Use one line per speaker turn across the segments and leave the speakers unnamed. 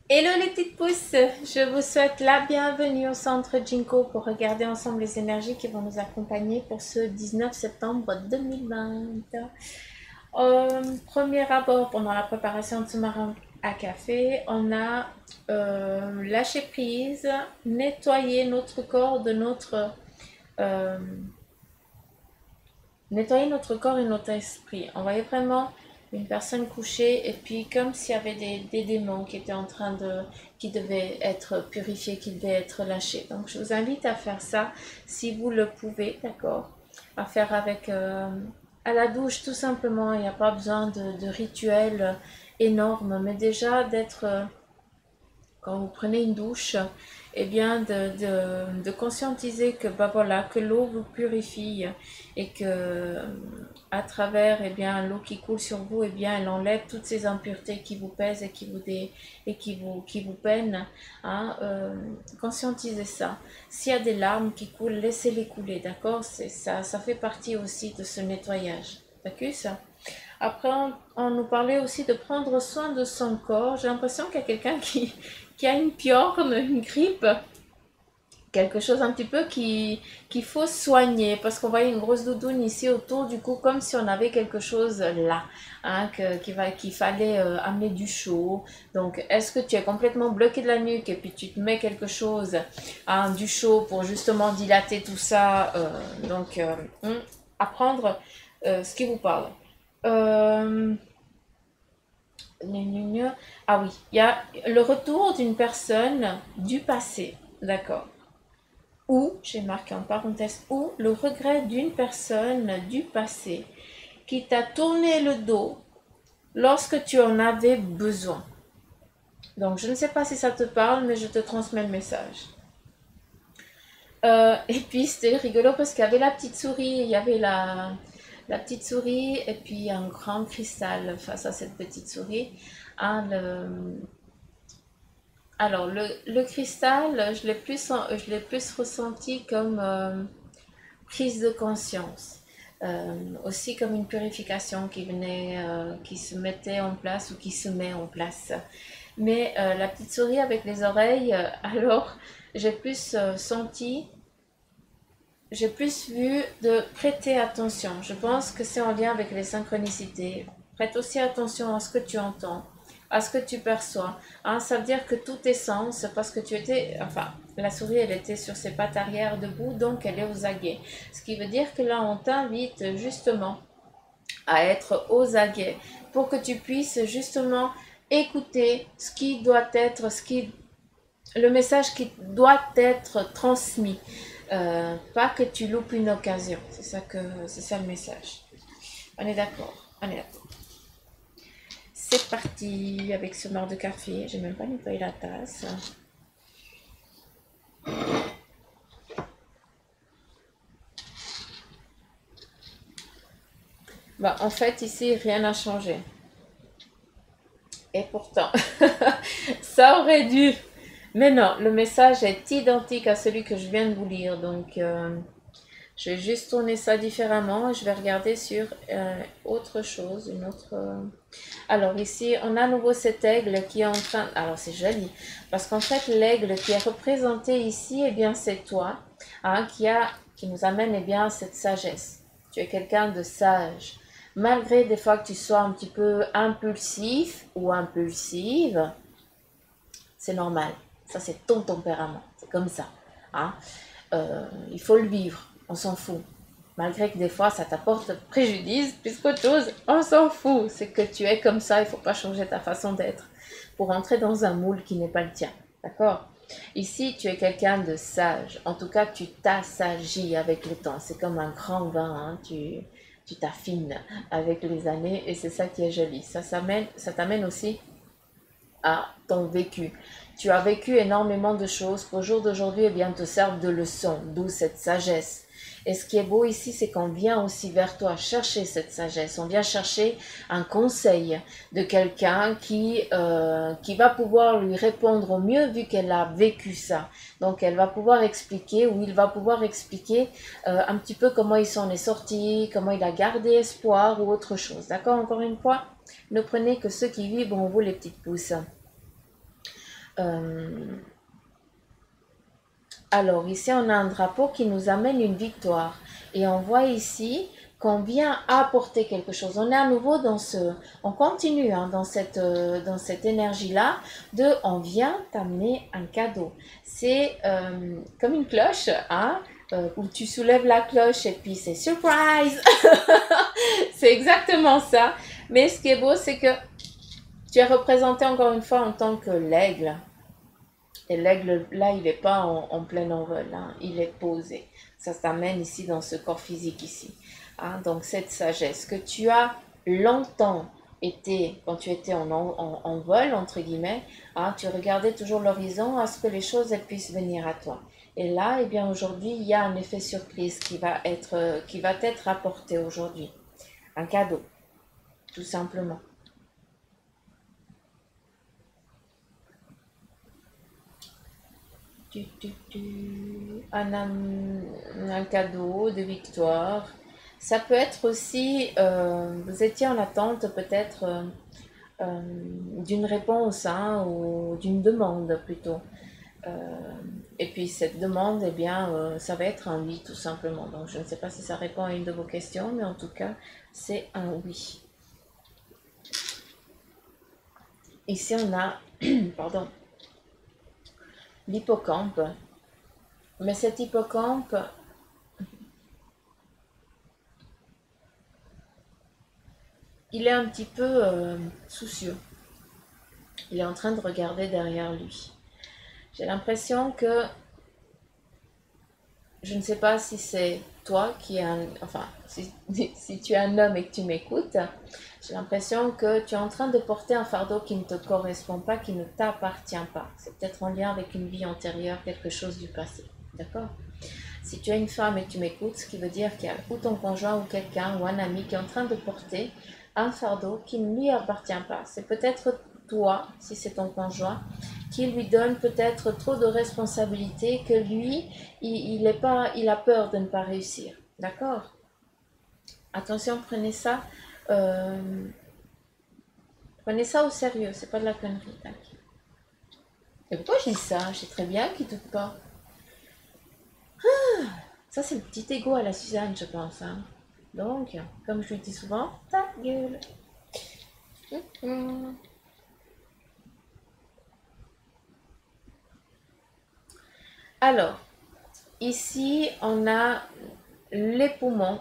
Hello les petites pousses, je vous souhaite la bienvenue au centre Jinko pour regarder ensemble les énergies qui vont nous accompagner pour ce 19 septembre 2020. Premier abord, pendant la préparation de ce marin à café, on a lâché prise, nettoyé notre corps de euh, nettoyer notre corps et notre esprit. On voyait vraiment une personne couchée et puis comme s'il y avait des démons qui étaient en train qui devaient être purifiés, qui devaient être lâchés. Donc je vous invite à faire ça si vous le pouvez, d'accord? À faire avec à la douche tout simplement. Il n'y a pas besoin de rituels énormes, mais déjà d'être quand vous prenez une douche, eh bien de conscientiser que bah voilà, que l'eau vous purifie et que à travers bien l'eau qui coule sur vous, bien elle enlève toutes ces impuretés qui vous pèsent et qui vous peinent. Hein, conscientisez ça. S'il y a des larmes qui coulent, laissez-les couler, d'accord? C'est ça, ça fait partie aussi de ce nettoyage. D'accord ça? Après, on nous parlait aussi de prendre soin de son corps. J'ai l'impression qu'il y a quelqu'un qui a une piorne, une grippe, quelque chose un petit peu qu'il faut soigner parce qu'on voyait une grosse doudoune ici autour du cou comme si on avait quelque chose là, hein, qu'il fallait amener du chaud. Donc est-ce que tu es complètement bloqué de la nuque et puis tu te mets quelque chose, hein, du chaud pour justement dilater tout ça, apprendre ce qui vous parle. Euh, ah oui, il y a le retour d'une personne du passé, d'accord. Ou, j'ai marqué en parenthèse, ou le regret d'une personne du passé qui t'a tourné le dos lorsque tu en avais besoin. Donc, je ne sais pas si ça te parle, mais je te transmets le message. Et puis, c'était rigolo parce qu'il y avait la petite souris, il y avait la petite souris et puis un grand cristal face à cette petite souris. Hein, alors, le cristal, je l'ai plus ressenti comme prise de conscience. Aussi comme une purification qui se mettait en place ou qui se met en place. Mais la petite souris avec les oreilles, alors j'ai plus senti, j'ai plus vu de prêter attention. Je pense que c'est en lien avec les synchronicités. Prête aussi attention à ce que tu entends, à ce que tu perçois. Hein, ça veut dire que tout est sens parce que tu étais, enfin, la souris elle était sur ses pattes arrière debout, donc elle est aux aguets. Ce qui veut dire que là on t'invite justement à être aux aguets pour que tu puisses justement écouter ce qui doit être, le message qui doit être transmis. Pas que tu loupes une occasion. C'est ça le message. On est d'accord. On est d'accord. C'est parti avec ce marc de café. J'ai même pas nettoyé la tasse. Bah, en fait, ici, rien n'a changé. Et pourtant, ça aurait dû. Mais non, le message est identique à celui que je viens de vous lire. Donc, je vais juste tourner ça différemment. Je vais regarder sur autre chose, une autre. Alors ici, on a à nouveau cet aigle qui est en train. Alors c'est joli, parce qu'en fait l'aigle qui est représenté ici, eh bien c'est toi, hein, qui nous amène eh bien cette sagesse. Tu es quelqu'un de sage. Malgré des fois que tu sois un petit peu impulsif ou impulsive, c'est normal. Ça c'est ton tempérament, c'est comme ça. Hein. Il faut le vivre, on s'en fout. Malgré que des fois ça t'apporte préjudice, plus qu'autre chose, on s'en fout. C'est que tu es comme ça, il ne faut pas changer ta façon d'être pour entrer dans un moule qui n'est pas le tien. D'accord? Ici, tu es quelqu'un de sage. En tout cas, tu t'assagis avec le temps. C'est comme un grand vin, hein. Tu t'affines avec les années et c'est ça qui est joli. Ça t'amène aussi à ton vécu. Tu as vécu énormément de choses qu'au jour d'aujourd'hui, eh bien, te servent de leçon, d'où cette sagesse. Et ce qui est beau ici, c'est qu'on vient aussi vers toi chercher cette sagesse. On vient chercher un conseil de quelqu'un qui va pouvoir lui répondre au mieux vu qu'elle a vécu ça. Donc, elle va pouvoir expliquer ou il va pouvoir expliquer un petit peu comment il s'en est sorti, comment il a gardé espoir ou autre chose. D'accord? Encore une fois, ne prenez que ceux qui vibrent en vous, les petites pousses. Euh, alors, ici, on a un drapeau qui nous amène une victoire. Et on voit ici qu'on vient apporter quelque chose. On est à nouveau dans on continue hein, dans cette énergie-là on vient t'amener un cadeau. C'est comme une cloche, hein, où tu soulèves la cloche et puis c'est surprise. C'est exactement ça. Mais ce qui est beau, c'est que tu es représenté encore une fois en tant que l'aigle. Et l'aigle, là, il n'est pas en plein envol, hein, il est posé. Ça t'amène ici dans ce corps physique ici. Hein, donc cette sagesse que tu as longtemps été, quand tu étais en vol, entre guillemets, hein, tu regardais toujours l'horizon à ce que les choses elles puissent venir à toi. Et là, eh bien aujourd'hui, il y a un effet surprise qui va t'être apporté aujourd'hui. Un cadeau, tout simplement. Un cadeau de victoire. Ça peut être aussi, vous étiez en attente peut-être d'une réponse hein, ou d'une demande plutôt. Euh, et puis cette demande, eh bien, ça va être un oui tout simplement. Donc je ne sais pas si ça répond à une de vos questions, mais en tout cas, c'est un oui. Ici, on a, pardon, l'hippocampe. Mais cet hippocampe, il est un petit peu soucieux. Il est en train de regarder derrière lui. J'ai l'impression que, je ne sais pas si c'est toi qui es un, enfin, si tu es un homme et que tu m'écoutes, j'ai l'impression que tu es en train de porter un fardeau qui ne te correspond pas, qui ne t'appartient pas. C'est peut-être en lien avec une vie antérieure, quelque chose du passé. D'accord? Si tu es une femme et que tu m'écoutes, ce qui veut dire qu'il y a ou ton conjoint ou quelqu'un ou un ami qui est en train de porter un fardeau qui ne lui appartient pas. C'est peut-être toi, si c'est ton conjoint, qui lui donne peut-être trop de responsabilités que lui, il a peur de ne pas réussir. D'accord? Attention, euh, prenez ça au sérieux, c'est pas de la connerie. Et pourquoi je dis ça? Je sais très bien qu'il ne doute pas. Ça, c'est le petit ego à la Suzanne, je pense. Hein. Donc, comme je lui dis souvent, ta gueule. Hum. Alors, ici, on a les poumons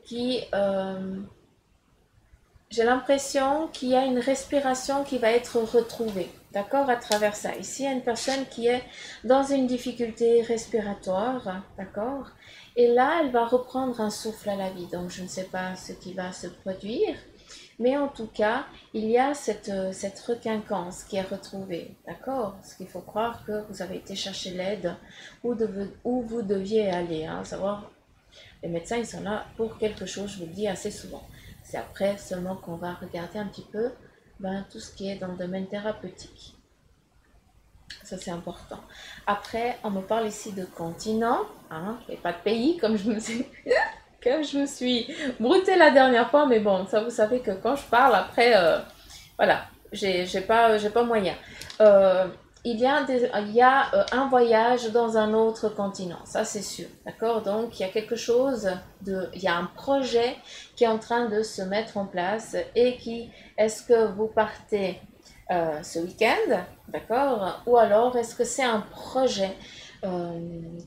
qui... j'ai l'impression qu'il y a une respiration qui va être retrouvée, d'accord, à travers ça. Ici, il y a une personne qui est dans une difficulté respiratoire, d'accord, et là, elle va reprendre un souffle à la vie. Donc, je ne sais pas ce qui va se produire, mais en tout cas, il y a cette requinquance qui est retrouvée, d'accord. Ce qu'il faut croire que vous avez été chercher l'aide où vous deviez aller, hein, savoir, les médecins, ils sont là pour quelque chose, je vous le dis assez souvent. C'est après seulement qu'on va regarder un petit peu tout ce qui est dans le domaine thérapeutique. Ça, c'est important. Après, on me parle ici de continent, hein, et pas de pays, comme comme je me suis broutée la dernière fois. Mais bon, ça, vous savez que quand je parle, après, voilà, j'ai pas moyen. Euh, il y a un voyage dans un autre continent, ça c'est sûr, d'accord? Donc il y a quelque chose il y a un projet qui est en train de se mettre en place et est-ce que vous partez ce week-end, d'accord? Ou alors est-ce que c'est un projet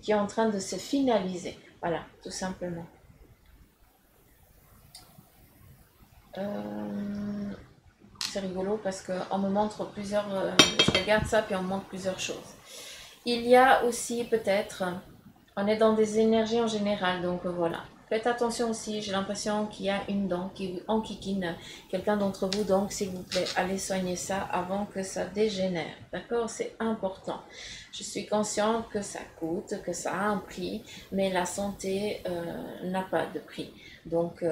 qui est en train de se finaliser? Voilà, tout simplement. Euh, c'est rigolo parce qu'on me montre je regarde ça puis on me montre plusieurs choses. Il y a aussi peut-être, on est dans des énergies en général, donc voilà. Faites attention aussi, j'ai l'impression qu'il y a une dent qui enquiquine quelqu'un d'entre vous, donc s'il vous plaît, allez soigner ça avant que ça dégénère. D'accord? C'est important. Je suis consciente que ça coûte, que ça a un prix, mais la santé n'a pas de prix. Donc,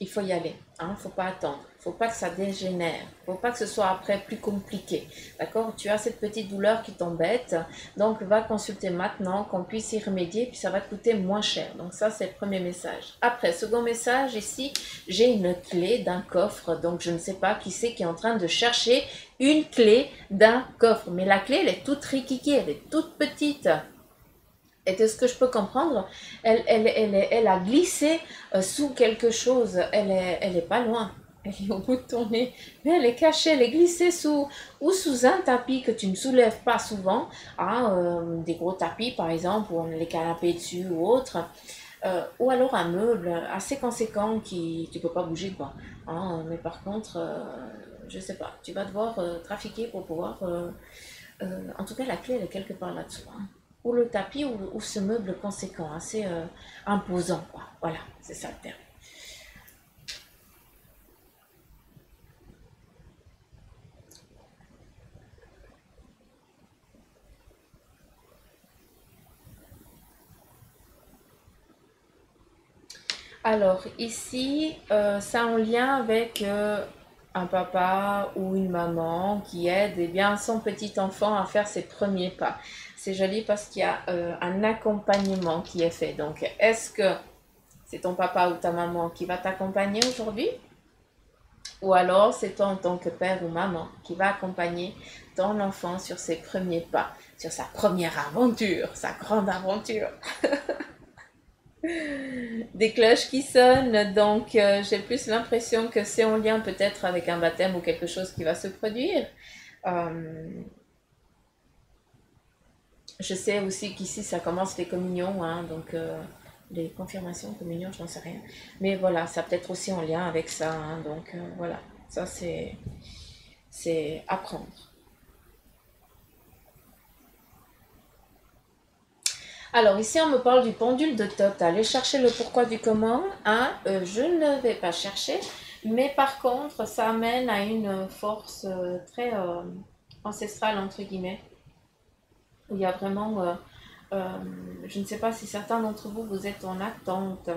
il faut y aller, hein, faut pas attendre. faut pas que ça dégénère, faut pas que ce soit après plus compliqué, d'accord? Tu as cette petite douleur qui t'embête, donc va consulter maintenant, qu'on puisse y remédier, puis ça va te coûter moins cher. Donc ça, c'est le premier message. Après, second message, ici, j'ai une clé d'un coffre, donc je ne sais pas qui c'est qui est en train de chercher une clé d'un coffre, mais la clé, elle est toute riquiquée, elle est toute petite. Et de ce que je peux comprendre, elle a glissé sous quelque chose. Elle est pas loin. Elle est au bout de ton nez. Mais elle est cachée, elle est glissée sous un tapis que tu ne soulèves pas souvent. Hein, des gros tapis, par exemple, où on a les canapés dessus ou autre. Ou alors un meuble assez conséquent qui tu peux pas bouger, quoi. Hein, mais par contre, je sais pas, tu vas devoir trafiquer pour pouvoir... en tout cas, la clé, elle est quelque part là-dessous. Hein. Ou le tapis ou ce meuble conséquent, assez imposant, quoi. Voilà, c'est ça le terme. Alors, ici, c'est en lien avec un papa ou une maman qui aide eh bien, son petit enfant à faire ses premiers pas. C'est joli parce qu'il y a un accompagnement qui est fait. Donc, est-ce que c'est ton papa ou ta maman qui va t'accompagner aujourd'hui? Ou alors c'est toi en tant que père ou maman qui va accompagner ton enfant sur ses premiers pas, sur sa première aventure, sa grande aventure. Des cloches qui sonnent, donc j'ai plus l'impression que c'est en lien peut-être avec un baptême ou quelque chose qui va se produire. Euh, je sais aussi qu'ici ça commence les communions, hein, donc les confirmations, communions, je n'en sais rien. Mais voilà, ça peut être aussi en lien avec ça, hein, donc voilà, ça c'est apprendre. Alors ici on me parle du pendule de Thoth. Allez chercher le pourquoi du comment. Hein, je ne vais pas chercher, mais par contre ça amène à une force très ancestrale entre guillemets, où il y a vraiment, euh, je ne sais pas si certains d'entre vous vous êtes en attente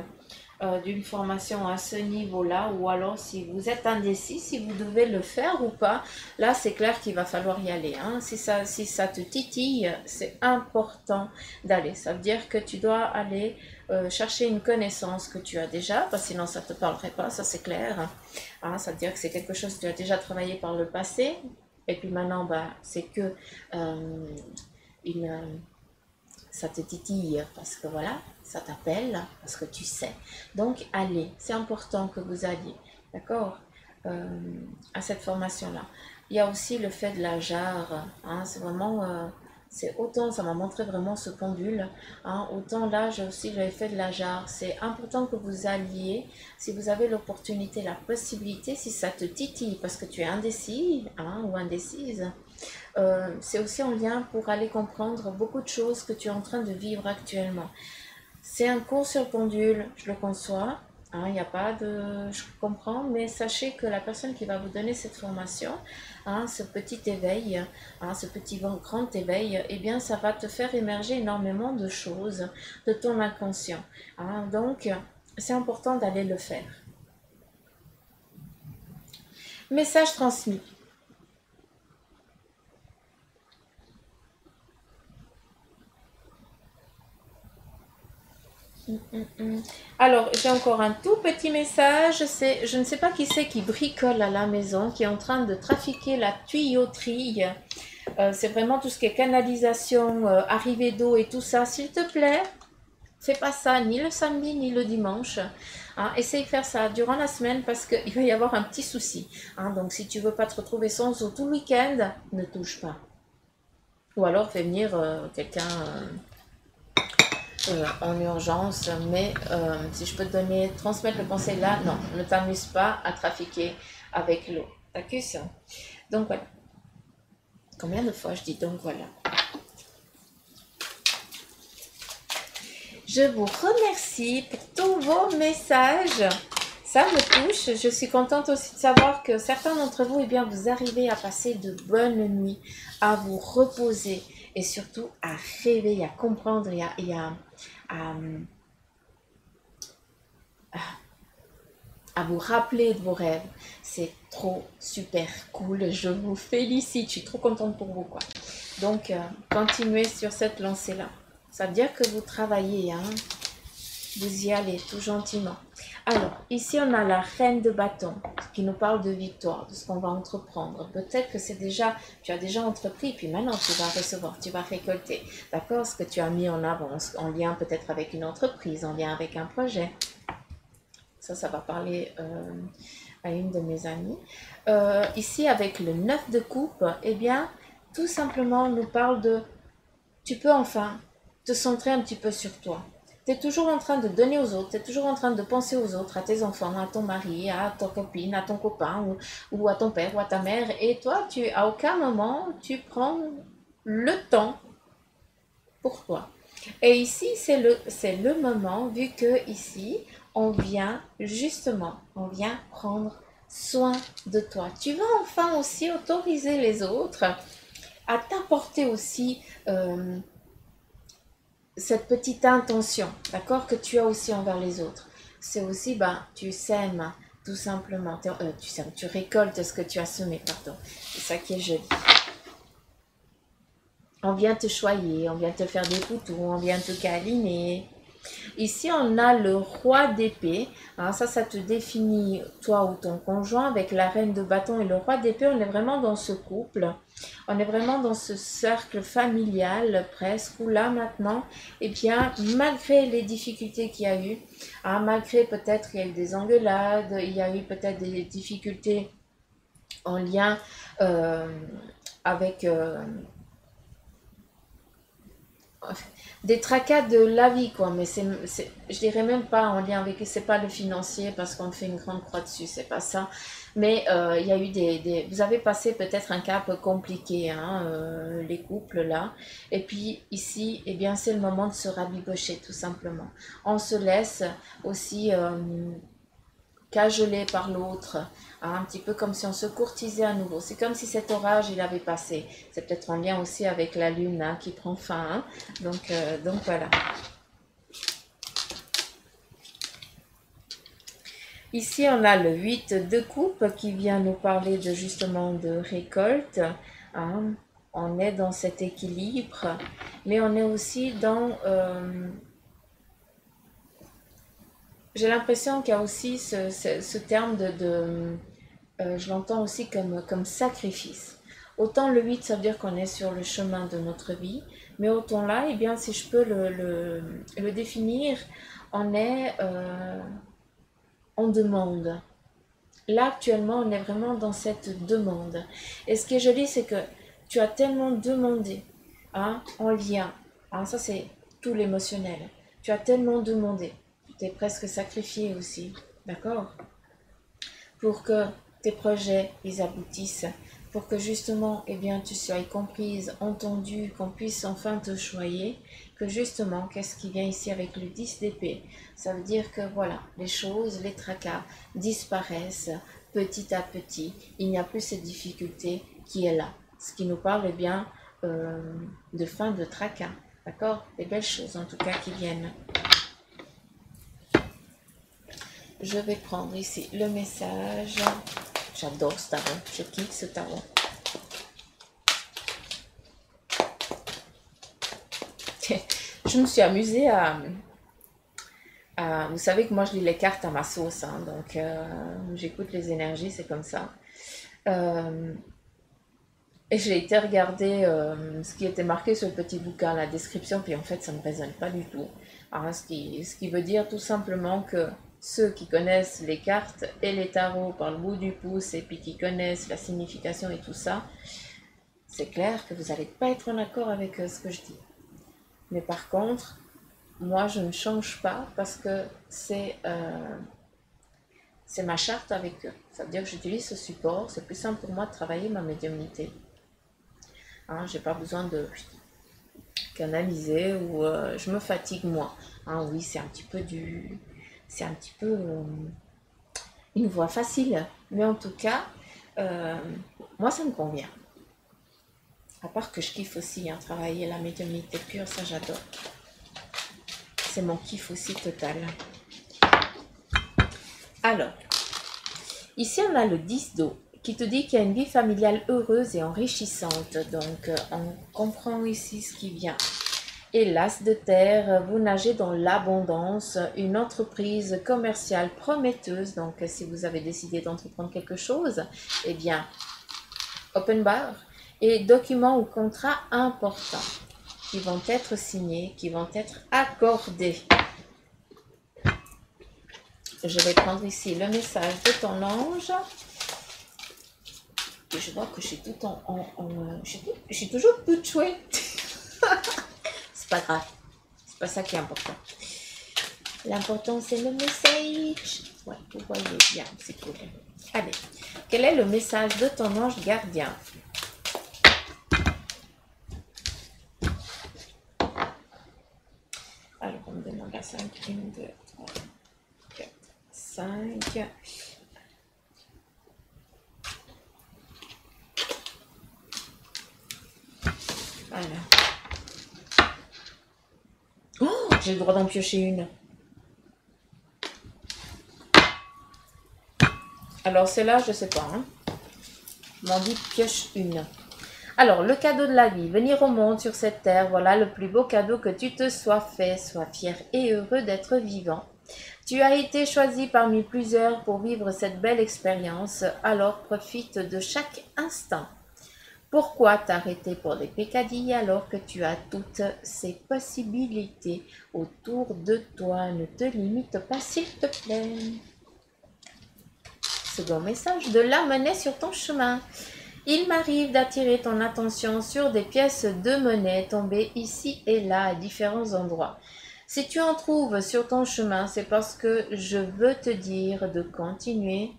d'une formation à ce niveau-là, ou alors si vous êtes indécis, si vous devez le faire ou pas, là c'est clair qu'il va falloir y aller. Hein. Si ça te titille, c'est important d'aller. Ça veut dire que tu dois aller chercher une connaissance que tu as déjà, parce que sinon ça ne te parlerait pas, ça c'est clair. Hein, ça veut dire que c'est quelque chose que tu as déjà travaillé par le passé, et puis maintenant bah, c'est que une ça te titille parce que voilà, ça t'appelle, parce que tu sais. Donc, allez, c'est important que vous alliez, d'accord, à cette formation-là. Il y a aussi le fait de la jarre, hein, c'est vraiment, c'est autant, ça m'a montré vraiment ce pendule, hein, autant là, j'avais fait de la jarre. C'est important que vous alliez, si vous avez l'opportunité, la possibilité, si ça te titille, parce que tu es indécis, hein, ou indécise, c'est aussi en lien pour aller comprendre beaucoup de choses que tu es en train de vivre actuellement. C'est un cours sur pendule, je le conçois. Il n'y a pas de... Je comprends, mais sachez que la personne qui va vous donner cette formation, hein, ce petit éveil, hein, ce petit grand éveil, eh bien, ça va te faire émerger énormément de choses de ton inconscient. Hein, donc, c'est important d'aller le faire. Message transmis. Alors, j'ai encore un tout petit message. C'est, je ne sais pas qui c'est qui bricole à la maison, qui est en train de trafiquer la tuyauterie. C'est vraiment tout ce qui est canalisation, arrivée d'eau et tout ça. S'il te plaît, fais pas ça ni le samedi ni le dimanche. Hein, essaye de faire ça durant la semaine parce qu'il va y avoir un petit souci. Hein, donc, si tu veux pas te retrouver sans eau tout le week-end, ne touche pas. Ou alors, fais venir quelqu'un en urgence, mais si je peux te donner, transmettre le conseil là, non, ne t'amuse pas à trafiquer avec l'eau. D'accord? Donc voilà. Combien de fois je dis donc voilà? Je vous remercie pour tous vos messages. Ça me touche. Je suis contente aussi de savoir que certains d'entre vous, eh bien, vous arrivez à passer de bonnes nuits, à vous reposer et surtout à rêver, à comprendre et à à vous rappeler de vos rêves. C'est trop super cool. Je vous félicite. Je suis trop contente pour vous, quoi. Donc, continuez sur cette lancée-là. Ça veut dire que vous travaillez, hein. Vous y allez tout gentiment. Alors, ici, on a la reine de bâton qui nous parle de victoire, de ce qu'on va entreprendre. Peut-être que tu as déjà entrepris, puis maintenant tu vas recevoir, tu vas récolter. D'accord? Ce que tu as mis en avance, en lien peut-être avec une entreprise, en lien avec un projet. Ça va parler à une de mes amies. Ici, avec le 9 de coupe, eh bien, tout simplement, on nous parle de, tu peux enfin te centrer un petit peu sur toi. Tu es toujours en train de donner aux autres, tu es toujours en train de penser aux autres, à tes enfants, à ton mari, à ta copine, à ton copain, ou à ton père, ou à ta mère. Et toi, à aucun moment, tu prends le temps pour toi. Et ici, c'est le moment, vu que ici, on vient prendre soin de toi. Tu vas enfin aussi autoriser les autres à t'apporter aussi cette petite intention, d'accord, que tu as aussi envers les autres. C'est aussi, tu sèmes tout simplement, tu récoltes ce que tu as semé, pardon. C'est ça qui est joli. On vient te choyer, on vient te faire des poutous, on vient te câliner. Ici, on a le roi d'épée. Alors ça te définit toi ou ton conjoint avec la reine de bâton et le roi d'épée. On est vraiment dans ce couple. On est vraiment dans ce cercle familial presque où là maintenant, eh bien, malgré les difficultés qu'il y a eu, malgré peut-être il y a eu des engueulades, il y a eu peut-être des difficultés en lien avec... des tracas de la vie, quoi, mais je dirais même pas en lien avec, c'est pas le financier parce qu'on fait une grande croix dessus, c'est pas ça, mais il y a eu vous avez passé peut-être un cap compliqué, hein, les couples là, et puis ici, eh bien c'est le moment de se rabibocher tout simplement. On se laisse aussi cagelé par l'autre, hein, un petit peu comme si on se courtisait à nouveau. C'est comme si cet orage, il avait passé. C'est peut-être en lien aussi avec la lune hein, qui prend fin. Hein. Donc voilà. Ici, on a le 8 de coupe qui vient nous parler de justement de récolte. Hein. On est dans cet équilibre, mais on est aussi dans... j'ai l'impression qu'il y a aussi ce terme je l'entends aussi comme sacrifice. Autant le 8, ça veut dire qu'on est sur le chemin de notre vie, mais autant là, eh bien, si je peux le définir, on est en demande. Là, actuellement, on est vraiment dans cette demande. Et ce qui est joli, c'est que tu as tellement demandé, hein, en lien, hein, ça c'est tout l'émotionnel, tu as tellement demandé, tu t'es presque sacrifié aussi, d'accord, pour que tes projets, ils aboutissent, pour que justement, eh bien, tu sois comprise, entendue, qu'on puisse enfin te choyer, que justement, qu'est-ce qui vient ici avec le 10 d'épée? Ça veut dire que voilà, les choses, les tracas disparaissent petit à petit. Il n'y a plus cette difficulté qui est là. Ce qui nous parle, eh bien, de fin de tracas. D'accord? Des belles choses, en tout cas, qui viennent. Je vais prendre ici le message. J'adore ce tarot. Je kiffe ce tarot. Je me suis amusée vous savez que moi je lis les cartes à ma sauce, hein, donc j'écoute les énergies, c'est comme ça. Et j'ai été regarder ce qui était marqué sur le petit bouquin, la description, puis en fait ça ne me résonne pas du tout. Alors, ce qui veut dire tout simplement que ceux qui connaissent les cartes et les tarots par le bout du pouce et puis qui connaissent la signification et tout ça, c'est clair que vous n'allez pas être en accord avec ce que je dis. Mais par contre, moi je ne change pas parce que c'est ma charte avec eux. Ça veut dire que j'utilise ce support, c'est plus simple pour moi de travailler ma médiumnité. Hein, j'ai pas besoin de canaliser ou je me fatigue moins. Hein, oui, c'est un petit peu une voie facile, mais en tout cas, moi ça me convient. À part que je kiffe aussi, hein, travailler la médiumnité pure, ça j'adore. C'est mon kiff aussi total. Alors, Ici, on a le 10 d'eau qui te dit qu'il y a une vie familiale heureuse et enrichissante. Donc, on comprend ici ce qui vient. Et l'as de terre, vous nagez dans l'abondance, une entreprise commerciale prometteuse. Donc, si vous avez décidé d'entreprendre quelque chose, eh bien, open bar. Et documents ou contrats importants qui vont être signés, qui vont être accordés. Je vais prendre ici le message de ton ange. Et je vois que j'ai tout j'ai toujours tout chouette. C'est pas grave. C'est pas ça qui est important. L'important, c'est le message. Ouais, vous voyez bien, c'est cool. Allez, quel est le message de ton ange gardien? Alors, on me demande la 5. 1, 2, 3, 4, 5. Voilà. Oh, j'ai le droit d'en piocher une. Alors, celle-là, je sais pas. Hein. Je m'en dis pioche une. Alors, le cadeau de la vie, venir au monde sur cette terre, voilà le plus beau cadeau que tu te sois fait. Sois fier et heureux d'être vivant. Tu as été choisi parmi plusieurs pour vivre cette belle expérience, alors profite de chaque instant. Pourquoi t'arrêter pour des pécadilles alors que tu as toutes ces possibilités autour de toi? Ne te limite pas, s'il te plaît. Second message, de l'amener sur ton chemin. Il m'arrive d'attirer ton attention sur des pièces de monnaie tombées ici et là à différents endroits. Si tu en trouves sur ton chemin, c'est parce que je veux te dire de continuer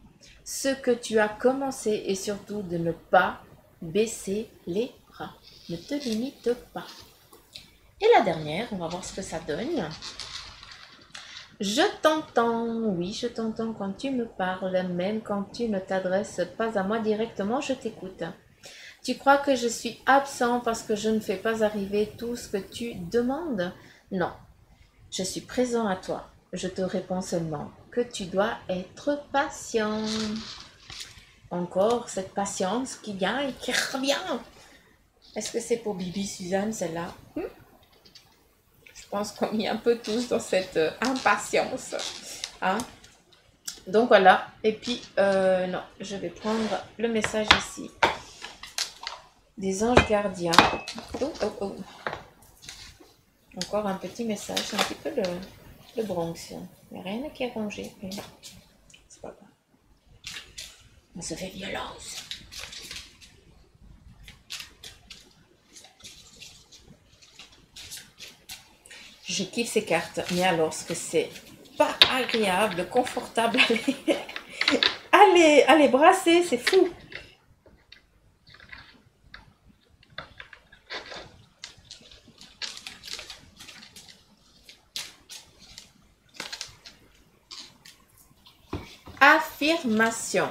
ce que tu as commencé et surtout de ne pas baisser les bras. Ne te limite pas. Et la dernière, on va voir ce que ça donne. Je t'entends, oui, je t'entends quand tu me parles, même quand tu ne t'adresses pas à moi directement, je t'écoute. Tu crois que je suis absent parce que je ne fais pas arriver tout ce que tu demandes? Non, je suis présent à toi. Je te réponds seulement que tu dois être patient. Encore cette patience qui vient et qui revient. Est-ce que c'est pour Bibi Suzanne, celle-là? Je pense qu'on est un peu tous dans cette impatience. Hein? Donc voilà. Et puis, non, je vais prendre le message ici. Des anges gardiens. Oh, oh, oh. Encore un petit message. C'est un petit peu le Bronx. Il n'y a rien qui est rongé. Mais c'est pas grave. On se fait violence. Je kiffe ces cartes, mais alors ce que c'est pas agréable, confortable à les brasser, c'est fou. Affirmation.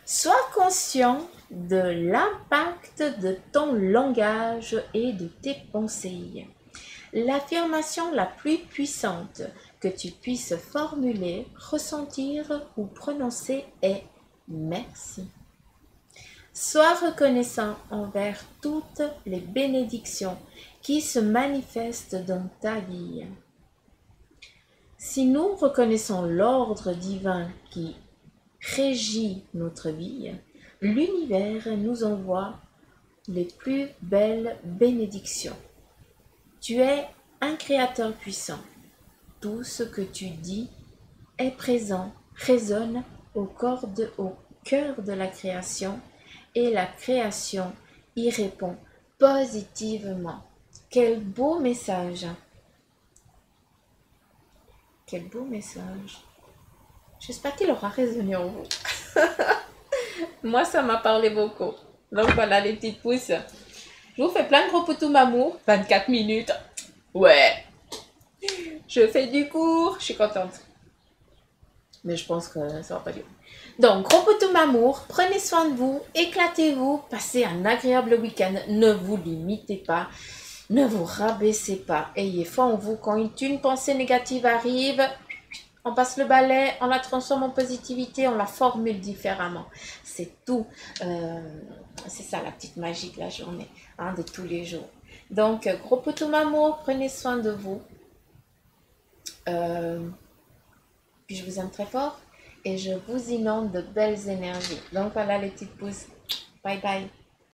Sois conscient de l'impact de ton langage et de tes pensées. L'affirmation la plus puissante que tu puisses formuler, ressentir ou prononcer est merci. Sois reconnaissant envers toutes les bénédictions qui se manifestent dans ta vie. Si nous reconnaissons l'ordre divin qui régit notre vie, l'univers nous envoie les plus belles bénédictions. Tu es un créateur puissant. Tout ce que tu dis est présent, résonne au cœur de la création et la création y répond positivement. Quel beau message! Quel beau message! J'espère qu'il aura résonné en vous. Moi, ça m'a parlé beaucoup. Donc voilà les petites pousses. Je vous fais plein de gros poutous mamour. 24 minutes. Ouais. Je fais du cours. Je suis contente. Mais je pense que ça va pas durer. Donc, gros poutous mamour. Prenez soin de vous. Éclatez-vous. Passez un agréable week-end. Ne vous limitez pas. Ne vous rabaissez pas. Ayez foi en vous. Quand une pensée négative arrive, on passe le balai, on la transforme en positivité, on la formule différemment. C'est tout. C'est ça la petite magie de la journée, hein, de tous les jours. Donc, gros poutou mamour, prenez soin de vous. Puis je vous aime très fort et je vous inonde de belles énergies. Donc voilà les petites pouces. Bye bye.